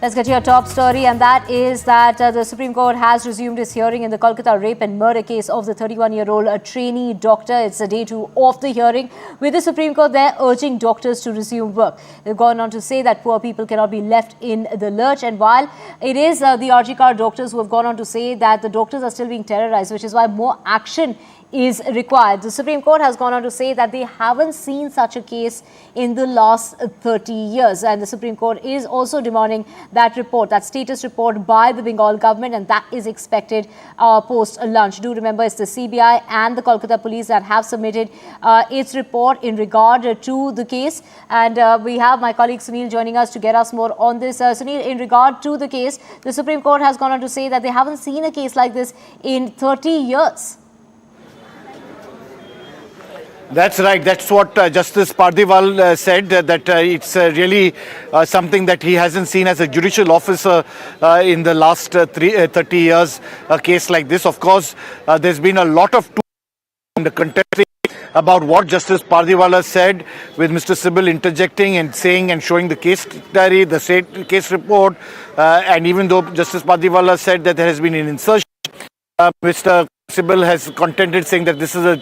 Let's get to your top story, and that is that the Supreme Court has resumed its hearing in the Kolkata rape and murder case of the 31-year-old trainee doctor. It's day 2 of the hearing, with the Supreme Court there urging doctors to resume work. They've gone on to say that poor people cannot be left in the lurch, and while it is the RG Kar doctors who have gone on to say that the doctors are still being terrorized, which is why more action is required. The Supreme Court has gone on to say that they haven't seen such a case in the last 30 years. And the Supreme Court is also demanding that report, that status report by the Bengal government, and that is expected post-lunch. Do remember, it's the CBI and the Kolkata police that have submitted its report in regard to the case. And we have my colleague Sunil joining us to get us more on this. Sunil, in regard to the case, the Supreme Court has gone on to say that they haven't seen a case like this in 30 years. That's right. That's what Justice Pardiwal said, that it's really something that he hasn't seen as a judicial officer in the last 30 years, a case like this. Of course, there's been a lot of in the contesting about what Justice Pardiwala said, with Mr. Sibal interjecting and saying and showing the case diary, the state case report, and even though Justice Pardiwala said that there has been an insertion, Mr. Sibal has contended, saying that this is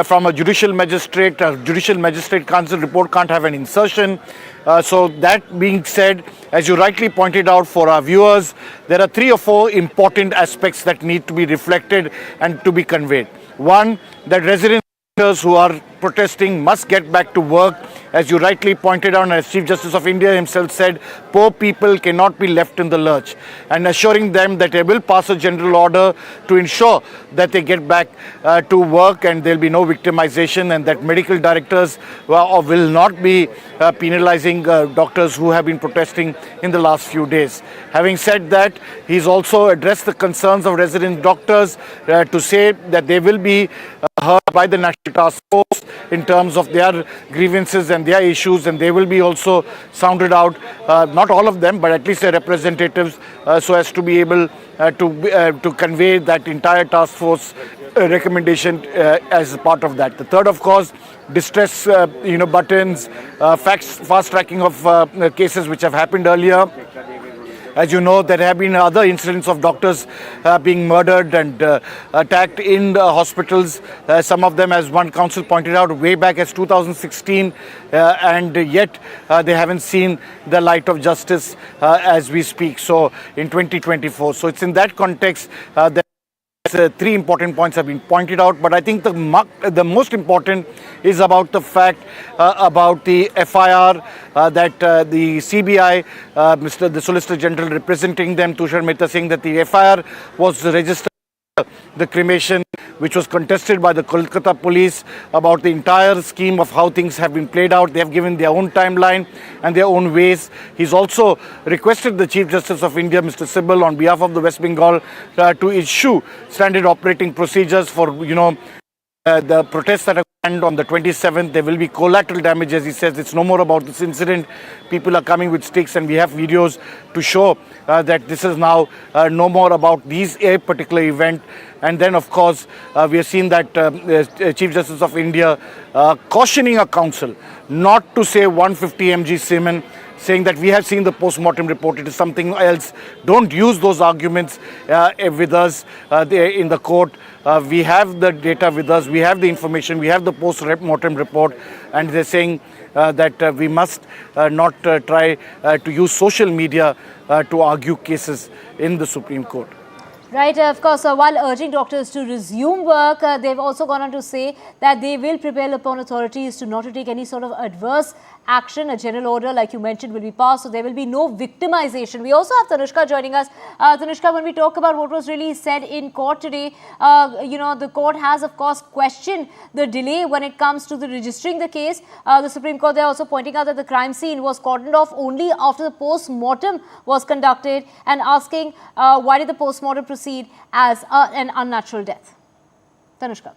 from a judicial magistrate. A judicial magistrate council report can't have an insertion. So that being said, as you rightly pointed out for our viewers, there are 3 or 4 important aspects that need to be reflected and to be conveyed. One, that residents who are protesting must get back to work. As you rightly pointed out, and as Chief Justice of India himself said, poor people cannot be left in the lurch, and assuring them that they will pass a general order to ensure that they get back to work and there will be no victimization, and that medical directors will not be penalizing doctors who have been protesting in the last few days. Having said that, he's also addressed the concerns of resident doctors to say that they will be heard by the National Task Force in terms of their grievances and their issues, and they will be also sounded out, not all of them, but at least their representatives, so as to be able to convey that entire task force recommendation as part of that. The third, of course, distress buttons, fast tracking of cases which have happened earlier. As you know, there have been other incidents of doctors being murdered and attacked in the hospitals. Some of them, as one counsel pointed out, way back as 2016, and yet they haven't seen the light of justice as we speak. So in 2024. So it's in that context that 3 important points have been pointed out, but I think the most important is about the fact about the FIR that the CBI, the Solicitor General representing them, Tushar Mehta, saying that the FIR was registered, the cremation, which was contested by the Kolkata police, about the entire scheme of how things have been played out. They have given their own timeline and their own ways. He's also requested the Chief Justice of India, Mr. Sibal, on behalf of the West Bengal, to issue standard operating procedures for, the protests that are planned on the 27th. There will be collateral damage, as he says. It's no more about this incident. People are coming with sticks, and we have videos to show that this is now no more about a particular event. And then, of course, we have seen that Chief Justice of India cautioning a council not to say 150 mg semen, saying that we have seen the post-mortem report, it is something else. Don't use those arguments with us in the court. We have the data with us, we have the information, we have the post-mortem report, and they're saying that we must not try to use social media to argue cases in the Supreme Court. Right, of course, while urging doctors to resume work, they've also gone on to say that they will prevail upon authorities to not to take any sort of adverse action. A general order, like you mentioned, will be passed, so there will be no victimization. We also have Tanushka joining us. Tanushka, when we talk about what was really said in court today, the court has, of course, questioned the delay when it comes to the registering the case. The Supreme Court, they're also pointing out that the crime scene was cordoned off only after the post-mortem was conducted, and asking why did the post-mortem proceed as an unnatural death. Tanushka.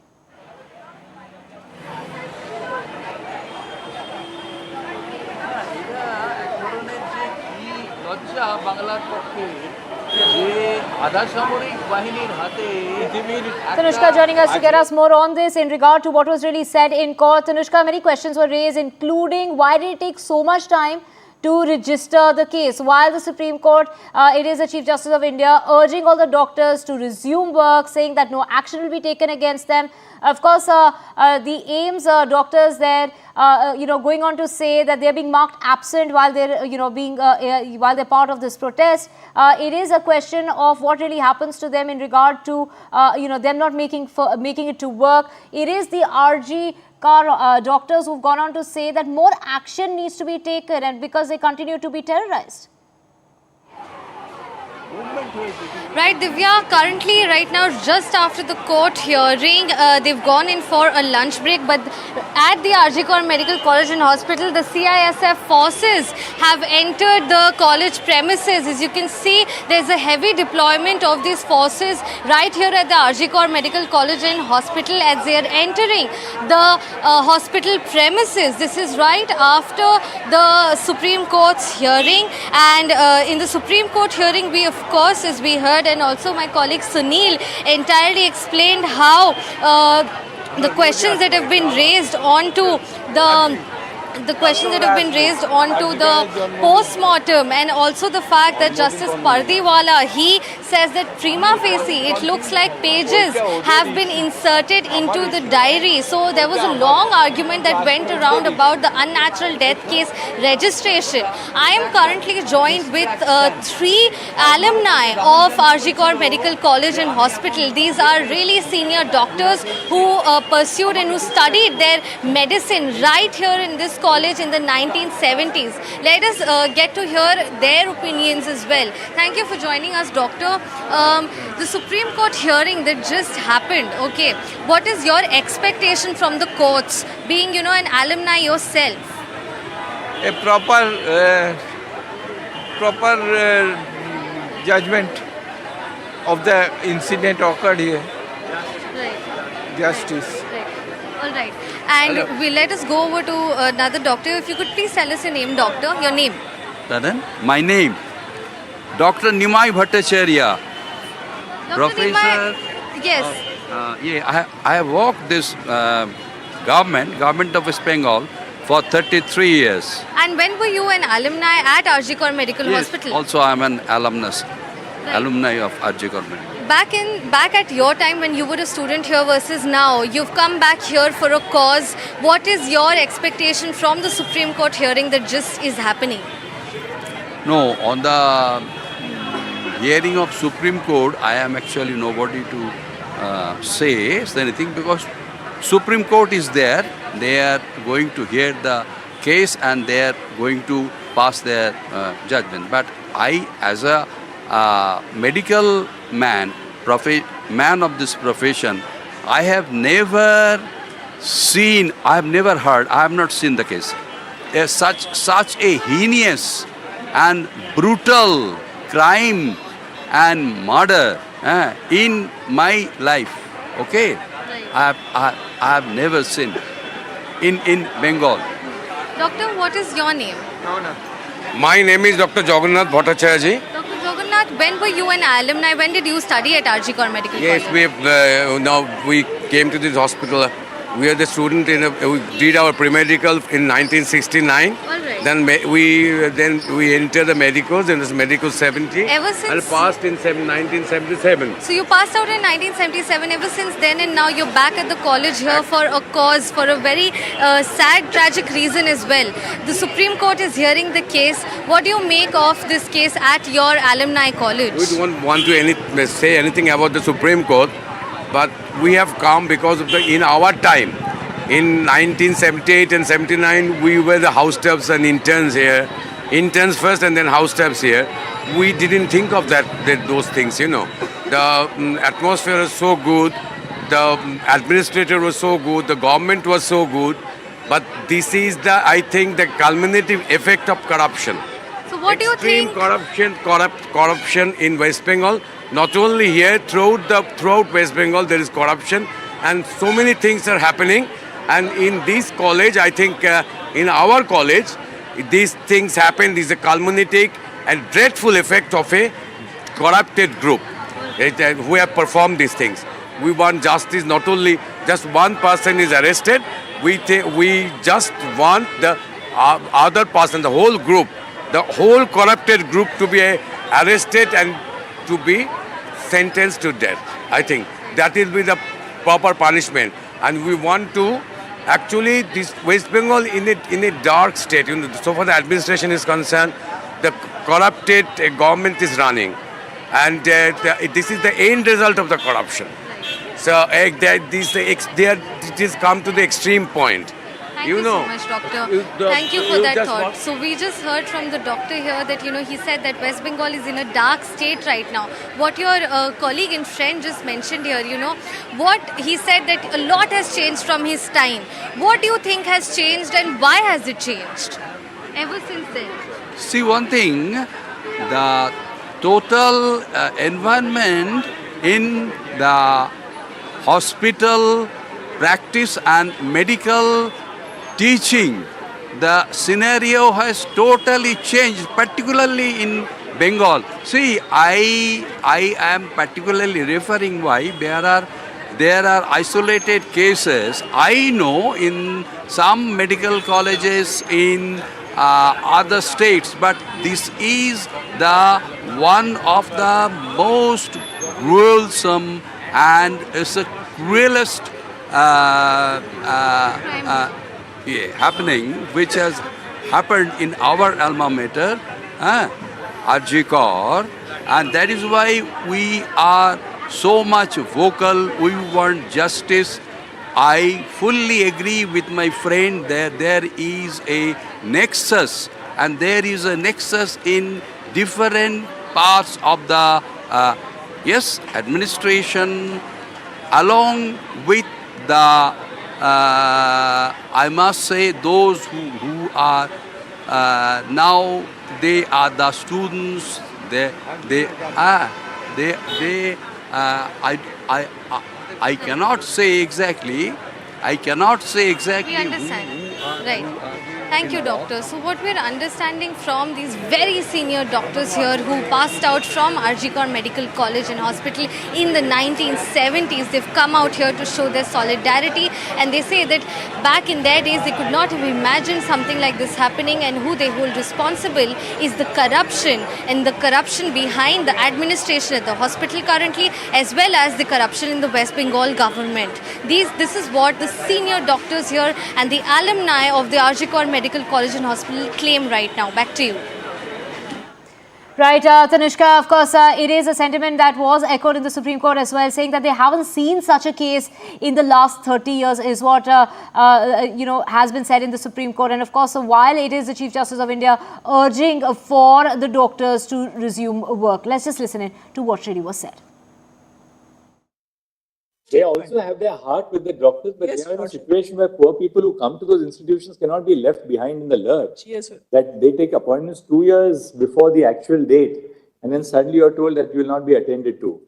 Tanushka joining us to get us more on this in regard to what was really said in court. Tanushka, many questions were raised, including why did it take so much time to register the case. While the Supreme Court, it is the Chief Justice of India urging all the doctors to resume work, saying that no action will be taken against them. Of course, the AIIMS doctors there, going on to say that they're being marked absent while they're, while they're part of this protest. It is a question of what really happens to them in regard to, them not making it to work. It is the RG doctors who've gone on to say that more action needs to be taken, and because they continue to be terrorized. Right, Divya, currently right now just after the court hearing, they've gone in for a lunch break, but at the RG Kar Medical College and Hospital, the CISF forces have entered the college premises. As you can see, there's a heavy deployment of these forces right here at the RG Kar Medical College and Hospital as they are entering the hospital premises. This is right after the Supreme Court's hearing, and in the Supreme Court hearing, we of course, as we heard, and also my colleague Sunil entirely explained how the questions that have been raised onto the post-mortem, and also the fact that Justice Pardiwala, he says that prima facie it looks like pages have been inserted into the diary. So there was a long argument that went around about the unnatural death case registration. I am currently joined with 3 alumni of RG Kar Medical College and Hospital. These are really senior doctors who pursued and who studied their medicine right here in this college in the 1970s. Let us get to hear their opinions as well. Thank you for joining us, Doctor. The Supreme Court hearing that just happened, okay, what is your expectation from the courts, being, an alumni yourself? A proper judgment of the incident occurred here. Right. Justice. All right. And let us go over to another doctor. If you could please tell us your name, doctor. Your name. Pardon? My name, Dr. Nimai Bhattacharya. Dr. Nimai, yes. I have worked this government of West Bengal for 33 years. And when were you an alumni at RG Kar Medical Hospital? Also I am an alumni of RG Kar Medical. Back at your time when you were a student here versus now, you've come back here for a cause. What is your expectation from the Supreme Court hearing that just is happening? No, on the hearing of Supreme Court, I am actually nobody to say anything, because Supreme Court is there. They are going to hear the case and they are going to pass their judgment. But I, as a medical man of this profession, I have never seen, I have never heard, I have not seen the case. There's such a heinous and brutal crime and murder in my life. Okay, Right. I have never seen in Bengal. Doctor, what is your name? My name is Dr. Jagannath Bhattacharya. Dr. Jagannath, when were you an alumni? When did you study at RG Kar Medical Yes, College? we came to this hospital. We are the student we did our pre-medical in 1969. All right. Then we entered the medicals in this medical 70. Ever since- And passed in 1977. So you passed out in 1977. Ever since then and now you're back at the college here for a cause, for a very sad, tragic reason as well. The Supreme Court is hearing the case. What do you make of this case at your alumni college? We don't want to say anything about the Supreme Court, but we have come because of in our time, in 1978 and 79, we were the house staffs and interns here. Interns first and then house staffs here. We didn't think of those things, The atmosphere was so good, the administrator was so good, the government was so good, but this is I think the culminative effect of corruption. So what do you think? Extreme corruption in West Bengal. Not only here, throughout West Bengal there is corruption, and so many things are happening. And in this college, I think in our college, these things happen. This is a culminating and dreadful effect of a corrupted group who have performed these things. We want justice. Not only just one person is arrested. We just want the other person, the whole group, the whole corrupted group to be arrested and to be sentenced to death. I think that will be the proper punishment. And we want to actually, this West Bengal in a dark state. So far the administration is concerned, the corrupted government is running, and this is the end result of the corruption. So it is come to the extreme point. Thank you so much, doctor. Thank you for that thought. So we just heard from the doctor here that, he said that West Bengal is in a dark state right now. What your colleague and friend just mentioned here, what he said that a lot has changed from his time. What do you think has changed and why has it changed ever since then? See, one thing, the total environment in the hospital practice and medical teaching, the scenario has totally changed, particularly in Bengal. See, I am particularly referring why there are isolated cases. I know in some medical colleges in other states, but this is the one of the most gruesome and is the cruelest happening which has happened in our alma mater, RG Kaur, and that is why we are so much vocal. We want justice. I fully agree with my friend that there is a nexus, and there is a nexus in different parts of the administration, along with the I must say those who are now they are the students. I cannot say exactly. We understand. Right. Thank you, doctor. So what we're understanding from these very senior doctors here who passed out from RG Kaur Medical College and Hospital in the 1970s, they've come out here to show their solidarity, and they say that back in their days they could not have imagined something like this happening, and who they hold responsible is the corruption, and the corruption behind the administration at the hospital currently, as well as the corruption in the West Bengal government. This is what the senior doctors here and the alumni of the RG Kaur Medical College and Hospital claim right now. Back to you. Right, Tanishka, of course, it is a sentiment that was echoed in the Supreme Court as well, saying that they haven't seen such a case in the last 30 years is what, has been said in the Supreme Court. And of course, while it is the Chief Justice of India urging for the doctors to resume work, let's just listen in to what really was said. They also have their heart with the doctors, but they are in a situation where poor people who come to those institutions cannot be left behind in the lurch. Yes, sir. That they take appointments 2 years before the actual date, and then suddenly you are told that you will not be attended to.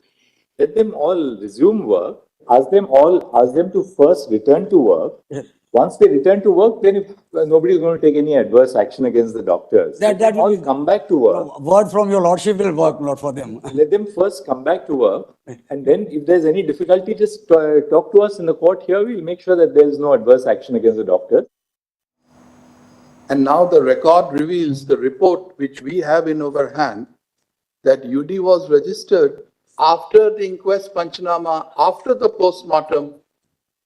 Let them all resume work. Ask them to first return to work. Once they return to work, then if nobody is going to take any adverse action against the doctors. That all will come back to work. Word from your lordship will work, not for them. Let them first come back to work, and then if there's any difficulty, just talk to us in the court here. We'll make sure that there is no adverse action against the doctor. And now the record reveals the report which we have in our hand that UD was registered after the inquest Panchanama, after the post-mortem.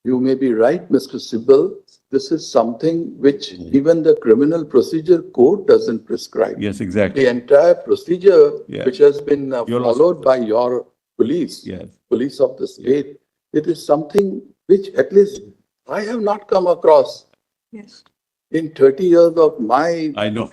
You may be right, Mr. Sibal. This is something which even the Criminal Procedure Code doesn't prescribe. Yes, exactly. The entire procedure which has been Your followed by your police, Yes. police of the state, it is something which at least I have not come across Yes. in 30 years of my I know.